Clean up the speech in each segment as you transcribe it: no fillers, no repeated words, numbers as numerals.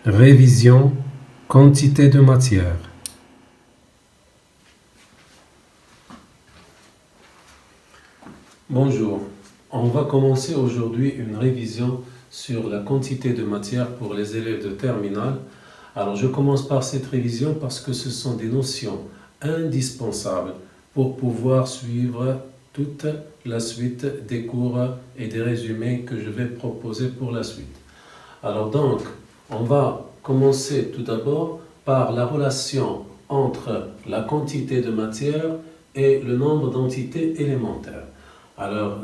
Révision, quantité de matière. Bonjour, on va commencer aujourd'hui une révision sur la quantité de matière pour les élèves de terminale. Alors je commence par cette révision parce que ce sont des notions indispensables pour pouvoir suivre toute la suite des cours et des résumés que je vais proposer pour la suite. Alors donc, on va commencer tout d'abord par la relation entre la quantité de matière et le nombre d'entités élémentaires. Alors,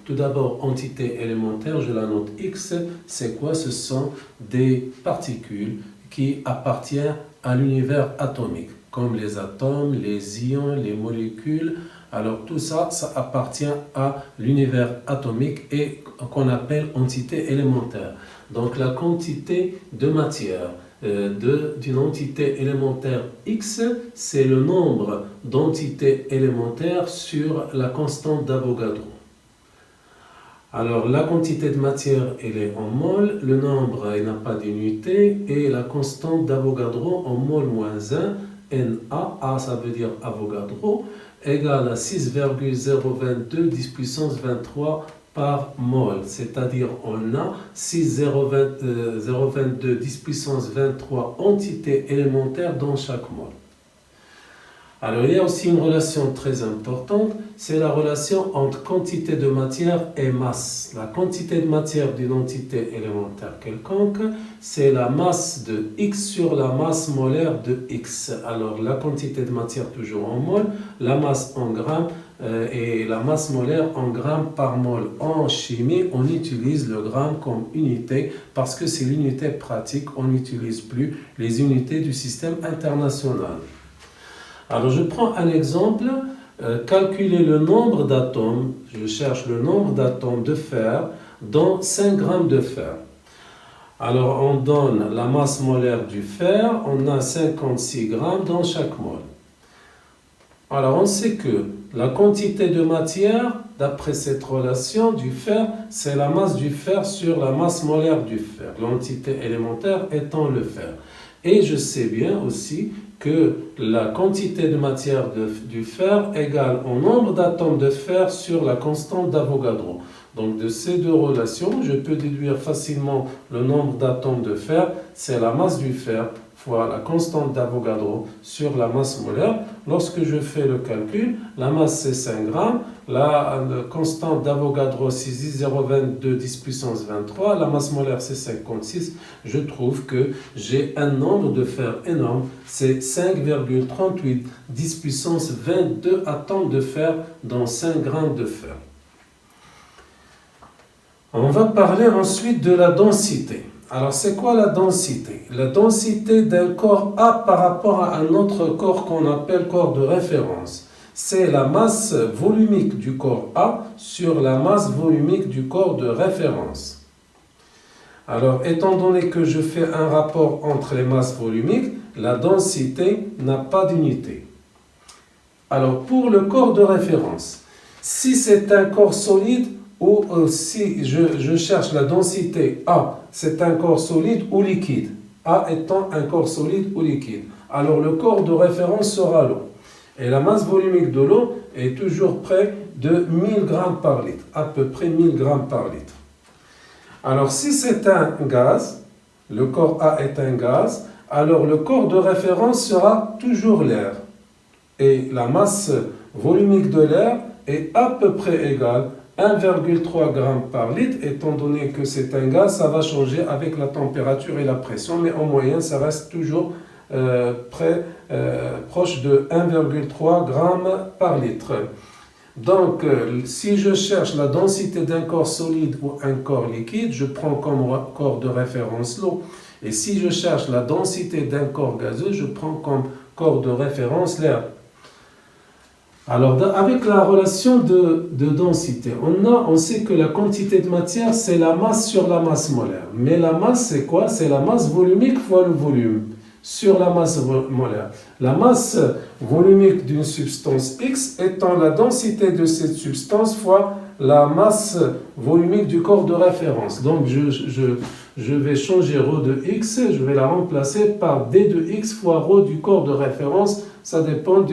tout d'abord, entité élémentaire, je la note X, c'est quoi? Ce sont des particules qui appartiennent à l'univers atomique, comme les atomes, les ions, les molécules. Alors, tout ça, ça appartient à l'univers atomique et qu'on appelle entité élémentaire. Donc, la quantité de matière d'une entité élémentaire X, c'est le nombre d'entités élémentaires sur la constante d'Avogadro. Alors, la quantité de matière, elle est en mol, le nombre, il n'a pas d'unité, et la constante d'Avogadro en mol moins 1, Na, A ça veut dire Avogadro, égale à 6,022 10 puissance 23 par mol, c'est-à-dire on a 6,022 10 puissance 23 entités élémentaires dans chaque mol. Alors il y a aussi une relation très importante, c'est la relation entre quantité de matière et masse. La quantité de matière d'une entité élémentaire quelconque, c'est la masse de X sur la masse molaire de X. Alors la quantité de matière toujours en mol, la masse en grammes et la masse molaire en grammes par mol. En chimie, on utilise le gramme comme unité parce que c'est l'unité pratique, on n'utilise plus les unités du système international. Alors je prends un exemple, calculer le nombre d'atomes, je cherche le nombre d'atomes de fer dans 5 grammes de fer. Alors on donne la masse molaire du fer, on a 56 grammes dans chaque mol. Alors on sait que la quantité de matière, d'après cette relation du fer, c'est la masse du fer sur la masse molaire du fer, l'entité élémentaire étant le fer. Et je sais bien aussi que la quantité de matière du fer égale au nombre d'atomes de fer sur la constante d'Avogadro. Donc de ces deux relations, je peux déduire facilement le nombre d'atomes de fer, c'est la masse du fer fois la constante d'Avogadro sur la masse molaire. Lorsque je fais le calcul, la masse c'est 5 grammes, la constante d'Avogadro c'est 6,022 10 puissance 23, la masse molaire c'est 56, je trouve que j'ai un nombre de fer énorme, c'est 5,38 10 puissance 22 atomes de fer dans 5 grammes de fer. On va parler ensuite de la densité. Alors, c'est quoi la densité? La densité d'un corps A par rapport à un autre corps qu'on appelle corps de référence. C'est la masse volumique du corps A sur la masse volumique du corps de référence. Alors, étant donné que je fais un rapport entre les masses volumiques, la densité n'a pas d'unité. Alors, pour le corps de référence, si c'est un corps solide, ou si je cherche la densité A, c'est un corps solide ou liquide. A étant un corps solide ou liquide. Alors le corps de référence sera l'eau. Et la masse volumique de l'eau est toujours près de 1000 grammes par litre. À peu près 1000 grammes par litre. Alors si c'est un gaz, le corps A est un gaz, alors le corps de référence sera toujours l'air. Et la masse volumique de l'air est à peu près égale 1,3 g par litre, étant donné que c'est un gaz, ça va changer avec la température et la pression, mais en moyenne, ça reste toujours proche de 1,3 g par litre. Donc, si je cherche la densité d'un corps solide ou un corps liquide, je prends comme corps de référence l'eau. Et si je cherche la densité d'un corps gazeux, je prends comme corps de référence l'air. Alors, avec la relation de densité, on sait que la quantité de matière, c'est la masse sur la masse molaire. Mais la masse, c'est quoi? C'est la masse volumique fois le volume sur la masse molaire. La masse volumique d'une substance X étant la densité de cette substance fois la masse volumique du corps de référence. Donc, je vais changer ρ de x, je vais la remplacer par d de x fois ρ du corps de référence, ça dépend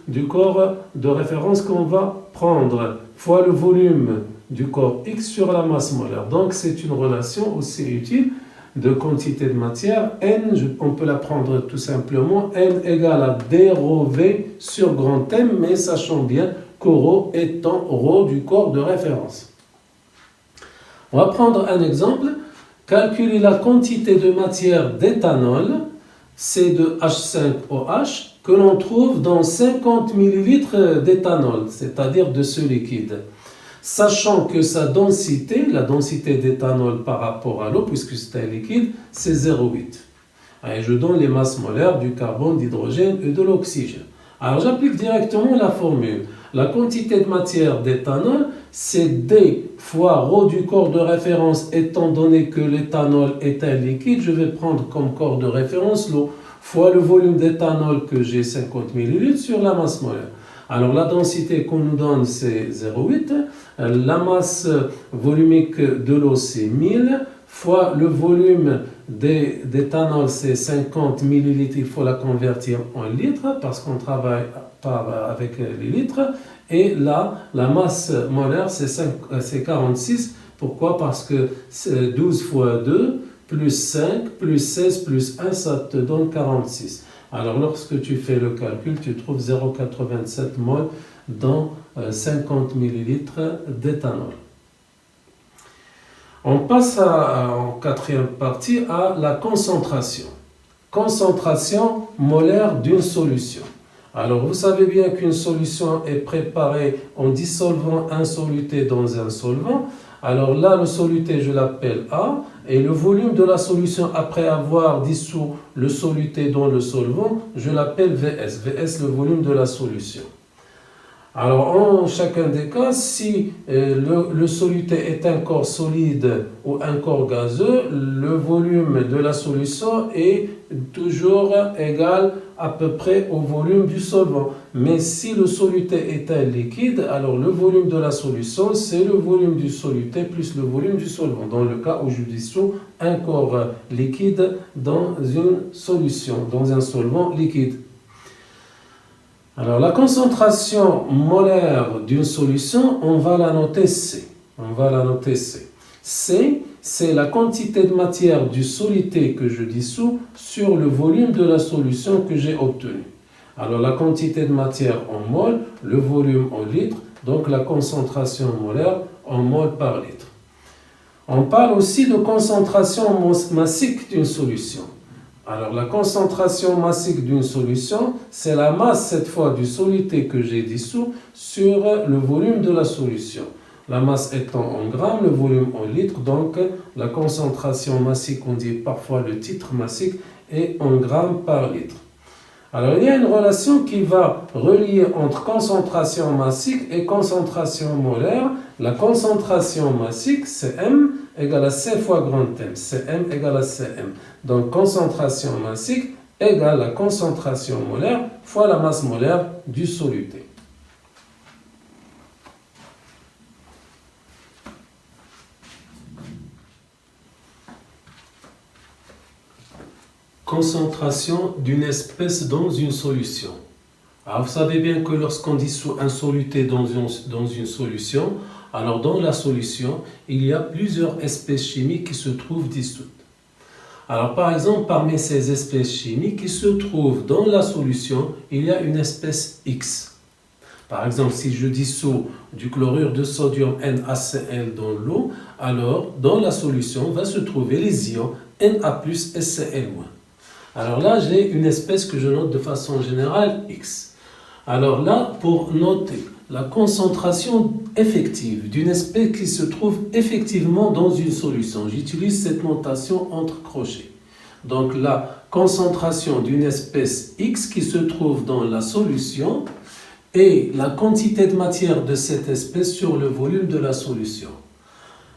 du corps de référence qu'on va prendre, fois le volume du corps x sur la masse molaire. Donc c'est une relation aussi utile de quantité de matière. N, on peut la prendre tout simplement, N égale à d ρ v sur grand M, mais sachant bien que ρ étant ρ du corps de référence. On va prendre un exemple. Calculer la quantité de matière d'éthanol, C2H5OH, que l'on trouve dans 50 ml d'éthanol, c'est-à-dire de ce liquide. Sachant que sa densité, la densité d'éthanol par rapport à l'eau, puisque c'est un liquide, c'est 0,8. Et je donne les masses molaires du carbone, d'hydrogène et de l'oxygène. Alors j'applique directement la formule. La quantité de matière d'éthanol, c'est D fois ρ du corps de référence, étant donné que l'éthanol est un liquide, je vais prendre comme corps de référence l'eau, fois le volume d'éthanol que j'ai, 50 ml, sur la masse molaire. Alors la densité qu'on nous donne, c'est 0,8. La masse volumique de l'eau, c'est 1000, fois le volume d'éthanol, c'est 50 ml. Il faut la convertir en litres, parce qu'on travaille avec les litres. Et là, la masse molaire, c'est 46. Pourquoi? Parce que 12 fois 2, plus 5, plus 16, plus 1, ça te donne 46. Alors, lorsque tu fais le calcul, tu trouves 0,87 mol dans 50 ml d'éthanol. On passe en quatrième partie à la concentration. Concentration molaire d'une solution. Alors, vous savez bien qu'une solution est préparée en dissolvant un soluté dans un solvant. Alors là, le soluté, je l'appelle A, et le volume de la solution après avoir dissous le soluté dans le solvant, je l'appelle VS. VS, le volume de la solution. Alors, en chacun des cas, si le soluté est un corps solide ou un corps gazeux, le volume de la solution est toujours égal à peu près au volume du solvant. Mais si le soluté est un liquide, alors le volume de la solution, c'est le volume du soluté plus le volume du solvant. Dans le cas où je dissous un corps liquide dans une solution, dans un solvant liquide. Alors, la concentration molaire d'une solution, on va la noter C. C, c'est la quantité de matière du soluté que je dissous sur le volume de la solution que j'ai obtenue. Alors, la quantité de matière en mol, le volume en litres, donc la concentration molaire en mol par litre. On parle aussi de concentration massique d'une solution. Alors, la concentration massique d'une solution, c'est la masse, cette fois, du soluté que j'ai dissous sur le volume de la solution. La masse étant en grammes, le volume en litres, donc la concentration massique, on dit parfois le titre massique, est en grammes par litre. Alors, il y a une relation qui va relier entre concentration massique et concentration molaire. La concentration massique, c'est M, égale à C fois grand M. Cm égale à Cm. Donc, concentration massique égale la concentration molaire fois la masse molaire du soluté. Concentration d'une espèce dans une solution. Alors, vous savez bien que lorsqu'on dissout un soluté dans une solution, alors dans la solution, il y a plusieurs espèces chimiques qui se trouvent dissoutes. Alors, par exemple, parmi ces espèces chimiques qui se trouvent dans la solution, il y a une espèce X. Par exemple, si je dissous du chlorure de sodium NaCl dans l'eau, alors dans la solution va se trouver les ions Na+ et Cl-. Alors là, j'ai une espèce que je note de façon générale X. Alors là, pour noter la concentration effective d'une espèce qui se trouve effectivement dans une solution, j'utilise cette notation entre crochets. Donc la concentration d'une espèce X qui se trouve dans la solution et la quantité de matière de cette espèce sur le volume de la solution.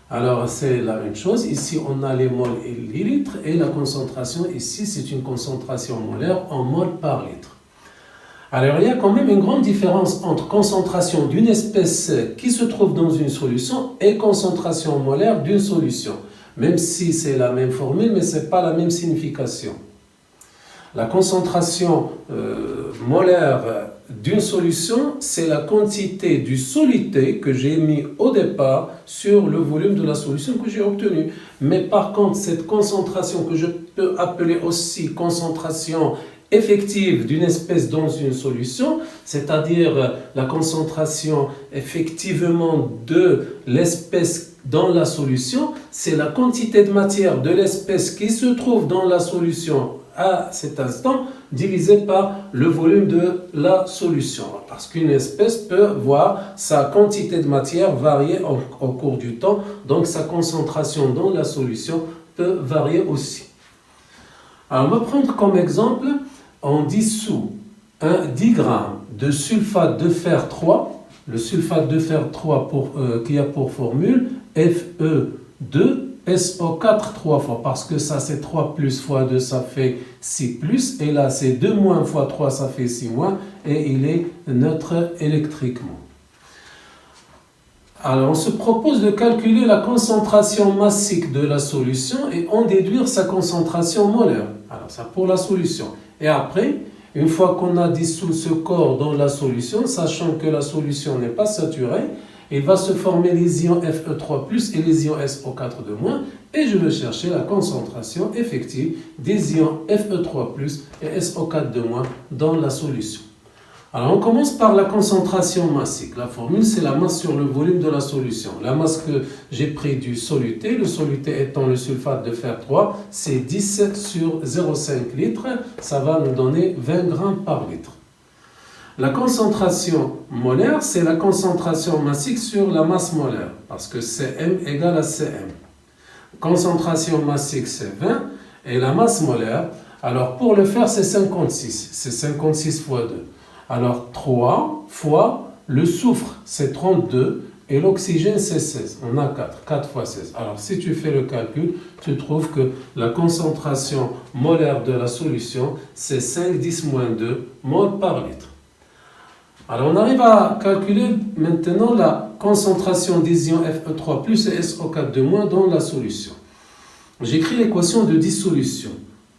Alors, c'est la même chose. Ici, on a les moles et les litres. Et la concentration, ici, c'est une concentration molaire en moles par litre. Alors, il y a quand même une grande différence entre concentration d'une espèce qui se trouve dans une solution et concentration molaire d'une solution. même si c'est la même formule, mais ce n'est pas la même signification. La concentration molaire d'une solution, c'est la quantité du soluté que j'ai mis au départ sur le volume de la solution que j'ai obtenu. Mais par contre, cette concentration que je peux appeler aussi concentration effective d'une espèce dans une solution, c'est-à-dire la concentration effectivement de l'espèce dans la solution, c'est la quantité de matière de l'espèce qui se trouve dans la solution à cet instant divisé par le volume de la solution. Parce qu'une espèce peut voir sa quantité de matière varier au cours du temps, donc sa concentration dans la solution peut varier aussi. Alors on va prendre comme exemple, on dissout 10 g de sulfate de fer 3, le sulfate de fer 3 qui a pour formule Fe2 SO4 3 fois, parce que ça c'est 3 plus fois 2, ça fait 6 plus, et là c'est 2 moins fois 3, ça fait 6 moins, et il est neutre électriquement. Alors on se propose de calculer la concentration massique de la solution et en déduire sa concentration molaire. Alors ça pour la solution. Et après, une fois qu'on a dissous ce corps dans la solution, sachant que la solution n'est pas saturée, il va se former les ions Fe3+, et les ions SO4-, et je vais chercher la concentration effective des ions Fe3+, et SO4-, dans la solution. Alors on commence par la concentration massique. La formule, c'est la masse sur le volume de la solution. La masse que j'ai pris du soluté, le soluté étant le sulfate de fer 3, c'est 10 sur 0,5 litres. Ça va nous donner 20 grammes par litre. La concentration molaire, c'est la concentration massique sur la masse molaire, parce que Cm égale à Cm. Concentration massique, c'est 20, et la masse molaire, alors pour le fer, c'est 56. C'est 56 fois 2. Alors 3 fois le soufre, c'est 32, et l'oxygène, c'est 16. On a 4. 4 fois 16. Alors si tu fais le calcul, tu trouves que la concentration molaire de la solution, c'est 5, 10 moins 2 mol par litre. Alors on arrive à calculer maintenant la concentration des ions Fe3+, et SO4-, dans la solution. J'écris l'équation de dissolution.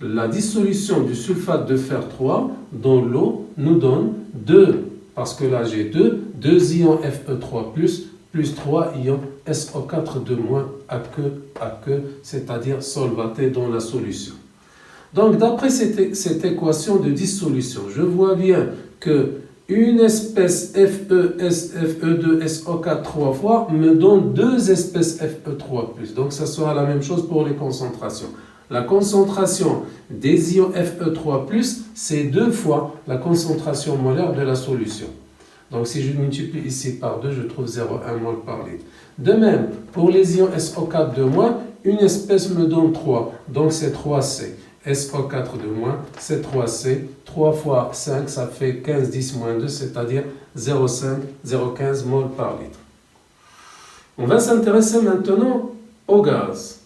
La dissolution du sulfate de fer 3 dans l'eau nous donne 2, parce que là j'ai 2 ions Fe3+, plus 3 ions SO4-, aqueux, c'est-à-dire solvatés dans la solution. Donc d'après cette équation de dissolution, je vois bien que une espèce Fe2 SO4 3 fois me donne 2 espèces Fe3+. Donc ça sera la même chose pour les concentrations. La concentration des ions Fe3+, c'est 2 fois la concentration molaire de la solution. Donc si je multiplie ici par 2, je trouve 0,1 mol par litre. De même, pour les ions SO4-, une espèce me donne 3, donc c'est 3C. SO4-, c'est 3C. 3 fois 5, ça fait 15, 10 moins 2, c'est-à-dire 0,15 mol par litre. On va s'intéresser maintenant au gaz.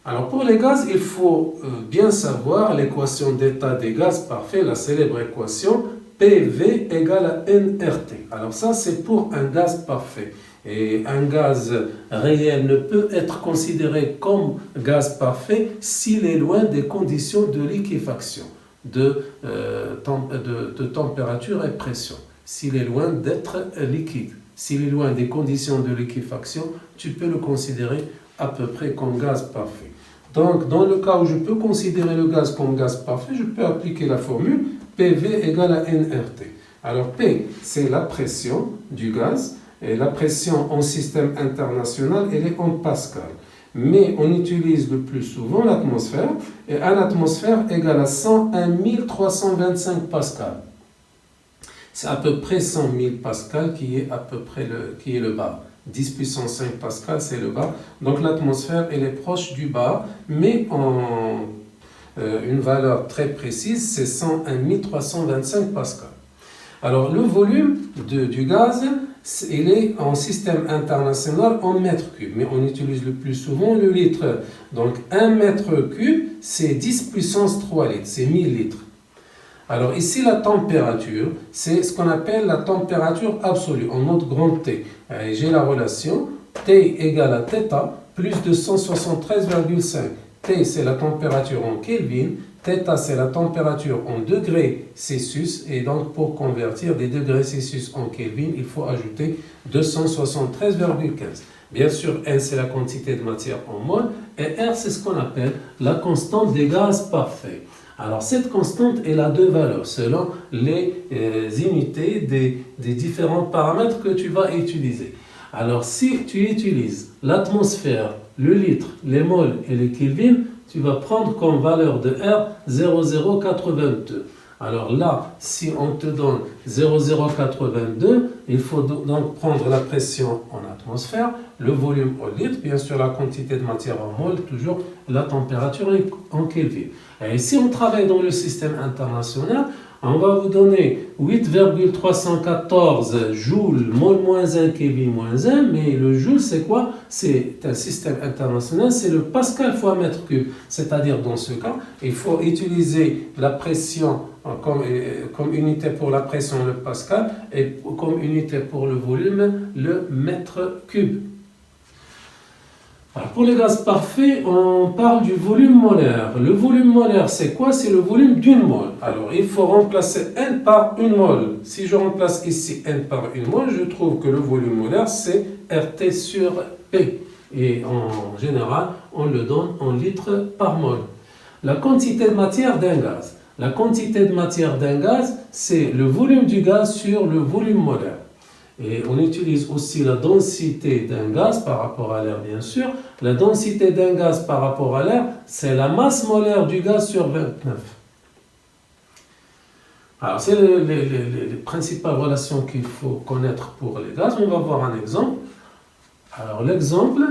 Alors pour les gaz, il faut bien savoir l'équation d'état des gaz parfaits, la célèbre équation PV égale à nRT. Alors ça, c'est pour un gaz parfait. Et un gaz réel ne peut être considéré comme gaz parfait s'il est loin des conditions de liquéfaction, de température et pression. S'il est loin d'être liquide, s'il est loin des conditions de liquéfaction, tu peux le considérer à peu près comme gaz parfait. Donc, dans le cas où je peux considérer le gaz comme gaz parfait, je peux appliquer la formule PV égale à nRT. Alors, P, c'est la pression du gaz, et la pression en système international, elle est en pascal. Mais on utilise le plus souvent l'atmosphère, et un atmosphère égale à 101 325 pascal. C'est à peu près 100 000 pascal qui est à peu près le bas. 10 puissance 5 pascal, c'est le bas. Donc l'atmosphère, elle est proche du bas, mais en une valeur très précise, c'est 101 325 pascal. Alors le volume du gaz, il est en système international en mètres cubes, mais on utilise le plus souvent le litre. Donc 1 mètre cube, c'est 10 puissance 3 litres, c'est 1000 litres. Alors ici, la température, c'est ce qu'on appelle la température absolue, en mode grand T. J'ai la relation T égale à θ. plus 273,5. T, c'est la température en Kelvin. Θ, c'est la température en degrés Celsius. Et donc, pour convertir des degrés Celsius en Kelvin, il faut ajouter 273,15. Bien sûr, N, c'est la quantité de matière en mol. Et R, c'est ce qu'on appelle la constante des gaz parfaits. Alors, cette constante, elle a deux valeurs selon les unités des différents paramètres que tu vas utiliser. Alors, si tu utilises l'atmosphère, le litre, les mols et les kelvin, tu vas prendre comme valeur de R 0,082. Alors là, si on te donne 0,082, il faut donc prendre la pression en atmosphère, le volume au litre, bien sûr la quantité de matière en mol, toujours la température en Kelvin. Et si on travaille dans le système international, on va vous donner 8,314 joules, mol moins 1, Kelvin moins 1, mais le joule c'est quoi? C'est un système international, c'est le pascal fois mètre cube. C'est-à-dire dans ce cas, il faut utiliser la pression comme unité pour la pression le pascal et comme unité pour le volume le mètre cube. Alors pour les gaz parfaits, on parle du volume molaire. Le volume molaire, c'est quoi? C'est le volume d'une mole. Alors il faut remplacer N par une mole. Si je remplace ici N par une mole, je trouve que le volume molaire, c'est RT sur P. Et en général, on le donne en litres par mole. La quantité de matière d'un gaz. La quantité de matière d'un gaz, c'est le volume du gaz sur le volume molaire. Et on utilise aussi la densité d'un gaz par rapport à l'air, bien sûr. La densité d'un gaz par rapport à l'air, c'est la masse molaire du gaz sur 29. Alors, c'est les principales relations qu'il faut connaître pour les gaz. On va voir un exemple. Alors, l'exemple,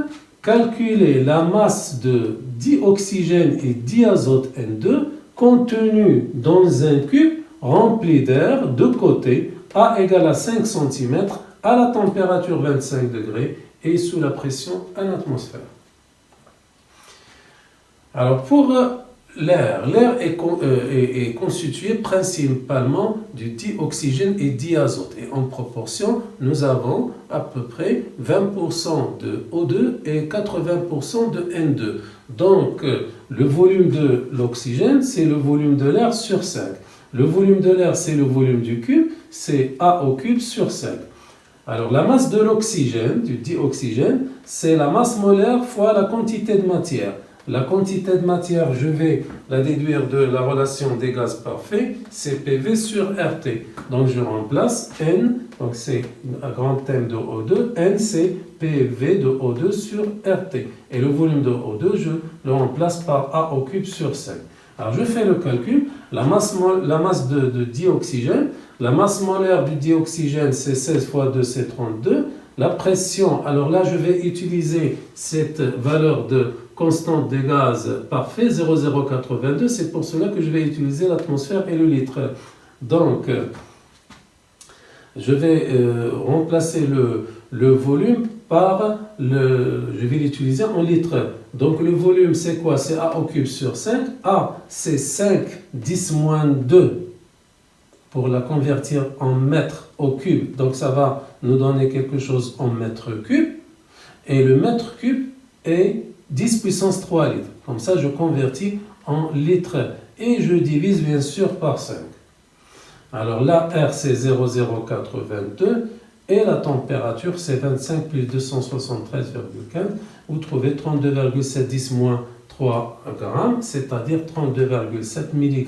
calculer la masse de dioxygène et diazote N2 contenu dans un cube rempli d'air de côté A égale à 5 cm à la température 25 degrés et sous la pression 1 atmosphère. Alors pour l'air est constitué principalement du dioxygène et diazote. Et en proportion, nous avons à peu près 20% de O2 et 80% de N2. Donc le volume de l'oxygène, c'est le volume de l'air sur 5. Le volume de l'air, c'est le volume du cube, c'est A au cube sur 5. Alors la masse de l'oxygène, du dioxygène, c'est la masse molaire fois la quantité de matière. La quantité de matière, je vais la déduire de la relation des gaz parfaits, c'est PV sur RT. Donc je remplace N, donc c'est un grand thème de O2, N c'est PV de O2 sur RT. Et le volume de O2, je le remplace par A au cube sur 5. Alors je fais le calcul, la masse de dioxygène, la masse molaire du dioxygène c'est 16 fois 2 c'est 32, la pression, alors là je vais utiliser cette valeur de constante des gaz parfait 0,082, c'est pour cela que je vais utiliser l'atmosphère et le litre. Donc je vais remplacer le volume par je vais l'utiliser en litres. Donc le volume c'est quoi? C'est A au cube sur 5. A c'est 5 10 moins 2 pour la convertir en mètre au cube. Donc ça va nous donner quelque chose en mètre cube. Et le mètre cube est 10 puissance 3 litres. Comme ça je convertis en litres. Et je divise bien sûr par 5. Alors là R c'est 0,082. Et la température, c'est 25 plus 273,15. Vous trouvez 32,7 10 moins 3 grammes, c'est-à-dire 32,7 mg.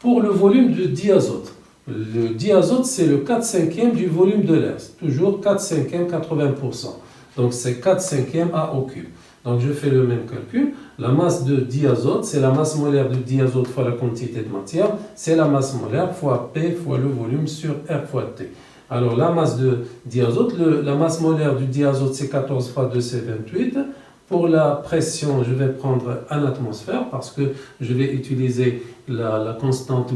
Pour le volume de diazote, le diazote, c'est le 4/5 du volume de l'air. C'est toujours 4/5, 80%. Donc c'est 4/5 A au cube. Donc je fais le même calcul. La masse de diazote, c'est la masse molaire de diazote fois la quantité de matière. C'est la masse molaire fois P fois le volume sur R fois T. Alors la masse de diazote, la masse molaire du diazote c'est 14 fois 2 c'est 28. Pour la pression, je vais prendre 1 atmosphère parce que je vais utiliser la constante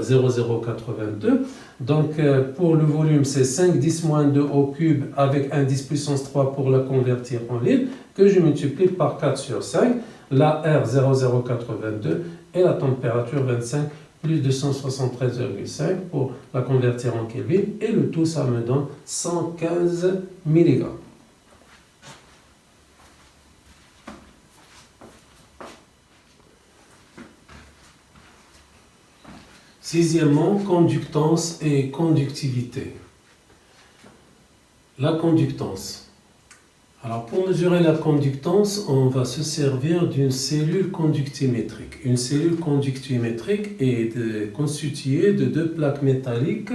0,082. Donc pour le volume c'est 5 10 moins 2 au cube avec un 10 puissance 3 pour la convertir en litre que je multiplie par 4 sur 5. La R 0,082 et la température 25 plus 273,5 pour la convertir en Kelvin, et le tout, ça me donne 115 mg. Sixièmement, conductance et conductivité. La conductance. Alors, pour mesurer la conductance, on va se servir d'une cellule conductimétrique. Une cellule conductimétrique est constituée de deux plaques métalliques.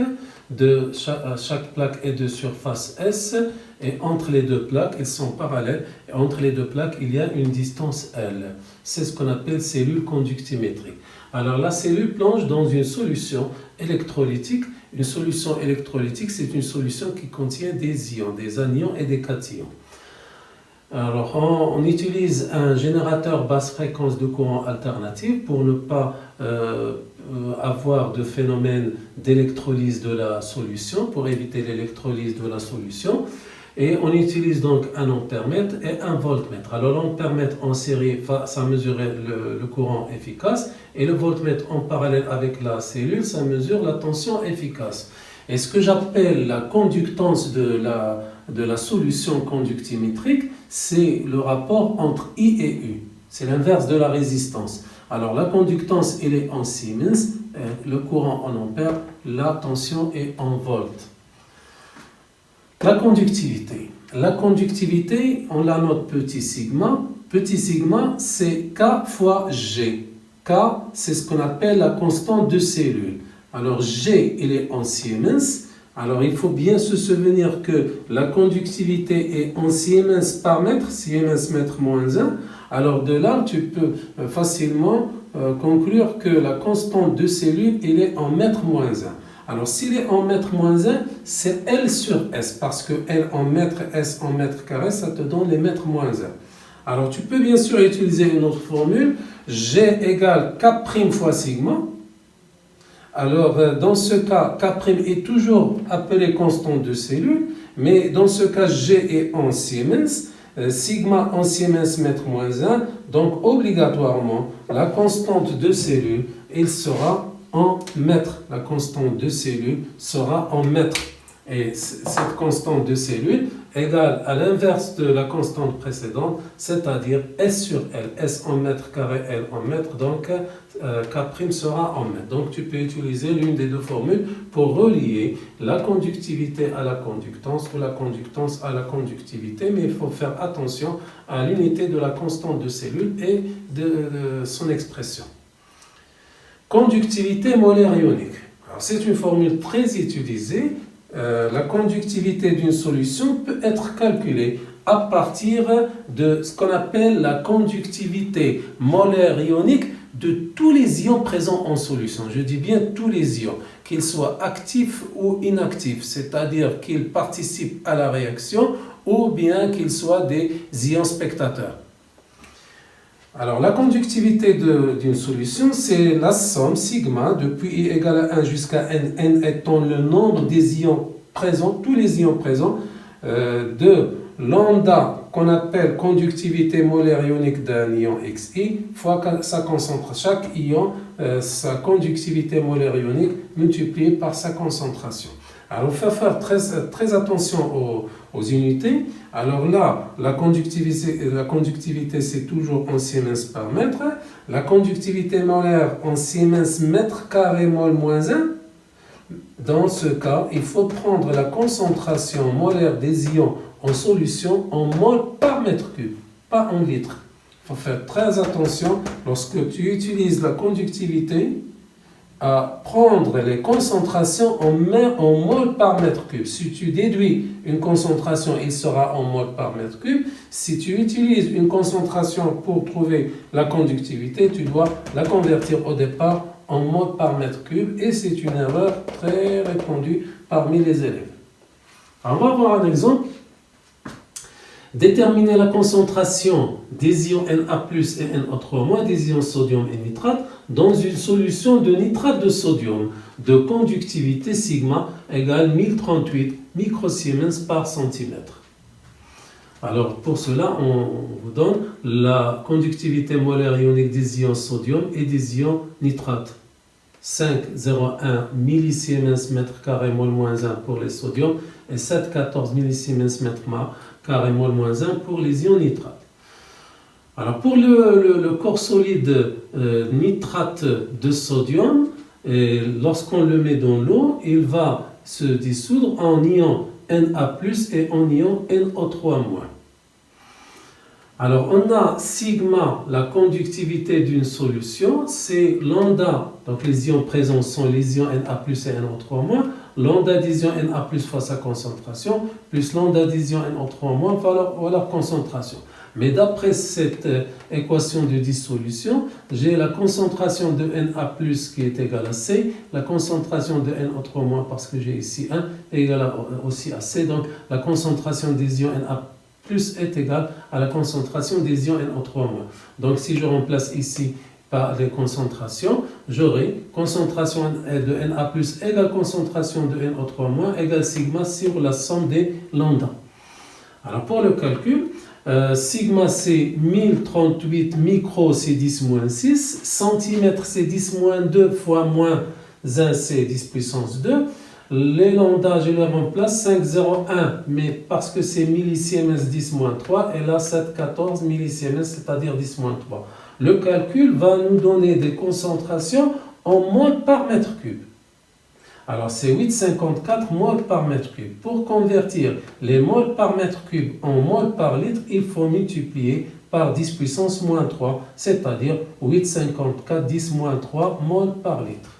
Chaque plaque est de surface S et entre les deux plaques, elles sont parallèles. Et entre les deux plaques, il y a une distance L. C'est ce qu'on appelle cellule conductimétrique. Alors, la cellule plonge dans une solution électrolytique. Une solution électrolytique, c'est une solution qui contient des ions, des anions et des cations. Alors, on utilise un générateur basse fréquence de courant alternatif pour ne pas avoir de phénomène d'électrolyse de la solution, pour éviter l'électrolyse de la solution. Et on utilise donc un ampèremètre et un voltmètre. Alors, l'ampèremètre en série, ça mesure le courant efficace, et le voltmètre en parallèle avec la cellule, ça mesure la tension efficace. Et ce que j'appelle la conductance de la solution conductimétrique, c'est le rapport entre I et U. C'est l'inverse de la résistance. Alors la conductance, elle est en Siemens, le courant en ampères, la tension est en volts. La conductivité. La conductivité, on la note petit sigma. Petit sigma, c'est K fois G. K, c'est ce qu'on appelle la constante de cellule. Alors G, il est en Siemens. Alors il faut bien se souvenir que la conductivité est en Siemens par mètre, Siemens mètre moins 1. Alors de là, tu peux facilement conclure que la constante de cellule, il est en mètre moins 1. Alors s'il est en mètre moins 1, c'est L sur S, parce que L en mètre, S en mètre carré, ça te donne les mètres moins 1. Alors tu peux bien sûr utiliser une autre formule, G égale K' fois sigma. Alors, dans ce cas, K' est toujours appelé constante de cellule, mais dans ce cas, G est en Siemens, sigma en Siemens mètre moins 1, donc obligatoirement, la constante de cellule, elle sera en mètres. La constante de cellule sera en mètres. Et cette constante de cellule égale à l'inverse de la constante précédente, c'est-à-dire S sur L. S en mètre carré, L en mètre, donc K' sera en mètre. Donc tu peux utiliser l'une des deux formules pour relier la conductivité à la conductance ou la conductance à la conductivité, mais il faut faire attention à l'unité de la constante de cellule et de son expression. Conductivité molaire ionique. C'est une formule très utilisée. La conductivité d'une solution peut être calculée à partir de ce qu'on appelle la conductivité molaire ionique de tous les ions présents en solution. Je dis bien tous les ions, qu'ils soient actifs ou inactifs, c'est-à-dire qu'ils participent à la réaction ou bien qu'ils soient des ions spectateurs. Alors, la conductivité d'une solution, c'est la somme sigma depuis I égale à 1 jusqu'à n étant le nombre des ions présents, tous les ions présents, de lambda qu'on appelle conductivité molaire ionique d'un ion XI fois sa concentration. Chaque ion, sa conductivité molaire ionique multipliée par sa concentration. Alors, il faut faire très attention aux unités. Alors là, la conductivité c'est toujours en Siemens par mètre. La conductivité molaire en Siemens mètre carré mol moins 1. Dans ce cas, il faut prendre la concentration molaire des ions en solution en mol par mètre cube, pas en litres. Il faut faire très attention lorsque tu utilises la conductivité à prendre les concentrations en mol par mètre cube. Si tu déduis une concentration, il sera en mol par mètre cube. Si tu utilises une concentration pour trouver la conductivité, tu dois la convertir au départ en mol par mètre cube et c'est une erreur très répandue parmi les élèves. Alors, on va voir un exemple. Déterminer la concentration des ions Na+, et NO3- des ions sodium et nitrate dans une solution de nitrate de sodium de conductivité sigma égale 1038 microsiemens par centimètre. Alors pour cela, on vous donne la conductivité molaire ionique des ions sodium et des ions nitrate. 5,01 millisiemens mètre carré mol moins 1 pour les sodium et 7,14 millisiemens mètre carré mol moins 1 pour les ions nitrates. Alors pour le corps solide nitrate de sodium, Et lorsqu'on le met dans l'eau, il va se dissoudre en ion Na+, et en ion NO3-. Alors, on a sigma, la conductivité d'une solution, c'est lambda, donc les ions présents sont les ions Na+, et NO3-, lambda des ions Na+, fois sa concentration, plus lambda des ions NO3- fois leur concentration. Mais d'après cette équation de dissolution, j'ai la concentration de Na+, qui est égale à C, la concentration de NO3- parce que j'ai ici 1, est égale aussi à C, donc la concentration des ions Na+ est égale à la concentration des ions NO3-. Donc si je remplace ici par les concentrations, j'aurai concentration de Na+ égale concentration de NO3- égale sigma sur la somme des lambda. Alors pour le calcul, sigma c'est 1038 micro c'est 10-6, centimètres c'est 10-2 fois moins 1 c'est 10 puissance 2. Les lambda, je les remplace 501, mais parce que c'est millisiemens 10-3, et là 714 millisiemens, c'est-à-dire 10-3. Le calcul va nous donner des concentrations en mol par mètre cube. Alors c'est 8,54 mol par mètre cube. Pour convertir les mols par mètre cube en mol par litre, il faut multiplier par 10 puissance moins 3, c'est-à-dire 8,54 10-3 mol par litre.